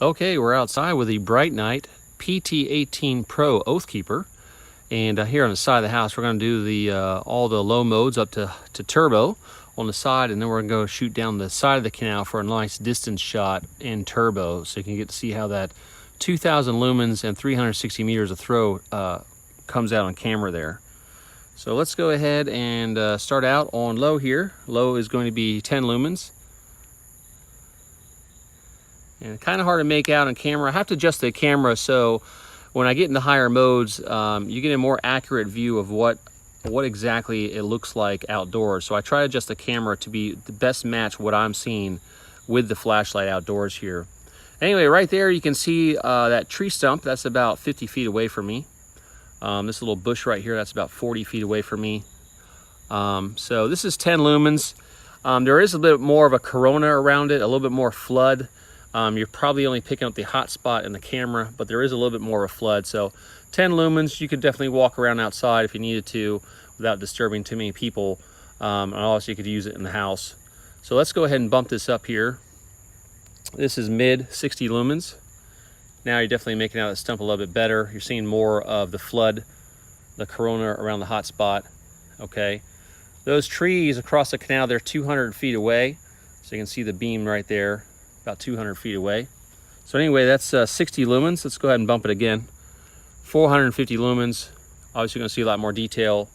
Okay, we're outside with the Brinyte PT18pro Oathkeeper, and here on the side of the house we're going to do the all the low modes up to turbo on the side, and then we're going to go shoot down the side of the canal for a nice distance shot in turbo, so you can get to see how that 2,000 lumens and 360 meters of throw comes out on camera there. So let's go ahead and start out on low here. Low is going to be 10 lumens. And kind of hard to make out on camera. I have to adjust the camera so when I get into higher modes, you get a more accurate view of what exactly it looks like outdoors. So I try to adjust the camera to be the best match what I'm seeing with the flashlight outdoors here. Anyway, right there you can see that tree stump. That's about 50 feet away from me. This little bush right here, that's about 40 feet away from me. So this is 10 lumens. There is a bit more of a corona around it, a little bit more flood. You're probably only picking up the hot spot in the camera, but there is a little bit more of a flood. So 10 lumens, you could definitely walk around outside if you needed to without disturbing too many people. And also you could use it in the house. So let's go ahead and bump this up here. This is mid 60 lumens. Now you're definitely making out the stump a little bit better. You're seeing more of the flood, the corona around the hot spot. Okay. Those trees across the canal, they're 200 feet away. So you can see the beam right there, about 200 feet away. So anyway, that's 60 lumens. Let's go ahead and bump it again. 450 lumens. Obviously you're gonna see a lot more detail,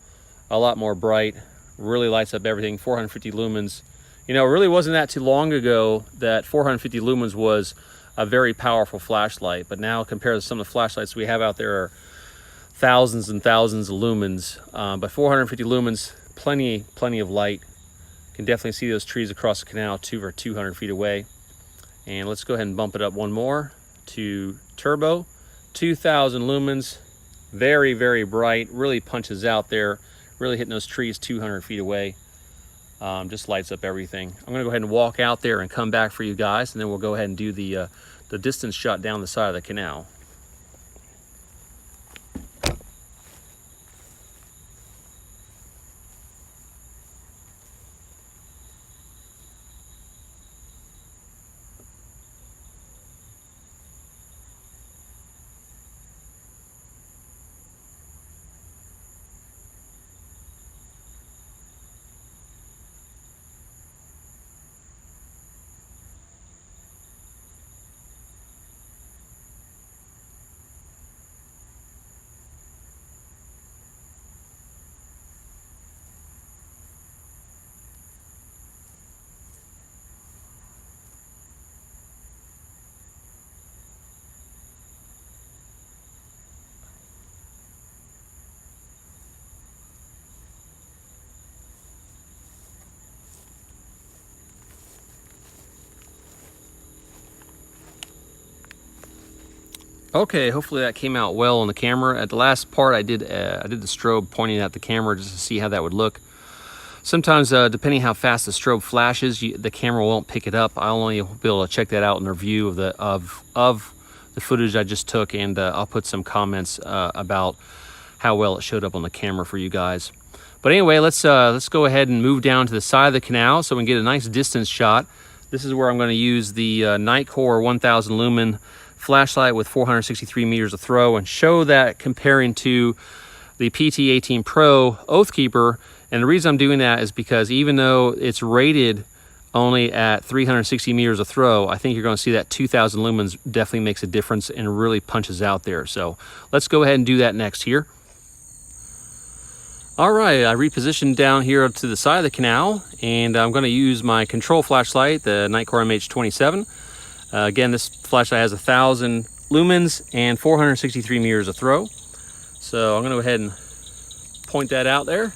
a lot more bright, really lights up everything. 450 lumens. You know, it really wasn't that too long ago that 450 lumens was a very powerful flashlight, but now compared to some of the flashlights we have out there are thousands and thousands of lumens. But 450 lumens, plenty of light. You can definitely see those trees across the canal 200 feet away. And let's go ahead and bump it up one more to turbo. 2,000 lumens, very bright, really punches out there, really hitting those trees 200 feet away. Just lights up everything. I'm gonna go ahead and walk out there and come back for you guys, and then we'll go ahead and do the distance shot down the side of the canal. Okay, hopefully that came out well on the camera. At the last part, I did the strobe pointing at the camera just to see how that would look. Sometimes, depending how fast the strobe flashes, the camera won't pick it up. I'll only be able to check that out in the review of the footage I just took, and I'll put some comments about how well it showed up on the camera for you guys. But anyway, let's go ahead and move down to the side of the canal so we can get a nice distance shot. This is where I'm going to use the Nitecore 1000 lumen flashlight with 463 meters of throw and show that comparing to the PT18pro Oathkeeper. And the reason I'm doing that is because even though it's rated only at 360 meters of throw, I think you're going to see that 2,000 lumens definitely makes a difference and really punches out there. So let's go ahead and do that next here. All right, I repositioned down here to the side of the canal, and I'm going to use my control flashlight, the Nitecore MH27. Again, this flashlight has 1,000 lumens and 463 meters of throw. So I'm going to go ahead and point that out there.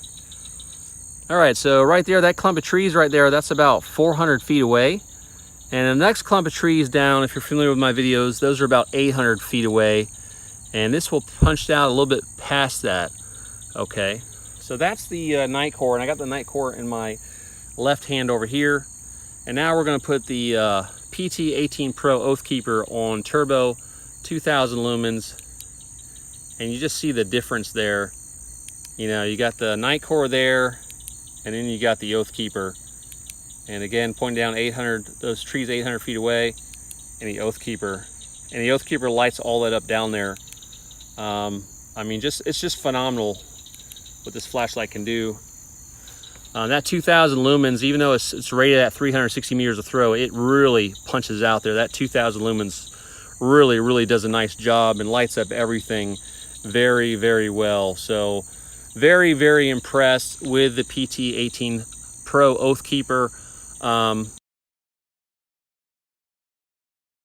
All right, so right there, that clump of trees right there, that's about 400 feet away. And the next clump of trees down, if you're familiar with my videos, those are about 800 feet away. And this will punch out a little bit past that. Okay, so that's the Nitecore, and I got the Nitecore in my left hand over here. And now we're going to put the PT18pro Oathkeeper on turbo, 2,000 lumens, and you just see the difference there. You know, you got the Nitecore there, and then you got the Oathkeeper. And again, pointing down 800, those trees 800 feet away, and the Oathkeeper and the Oathkeeper lights all that up down there. I mean, it's just phenomenal what this flashlight can do. That 2000 lumens, even though it's rated at 360 meters of throw, it really punches out there. That 2000 lumens really does a nice job and lights up everything very well. So very impressed with the PT18pro Oathkeeper.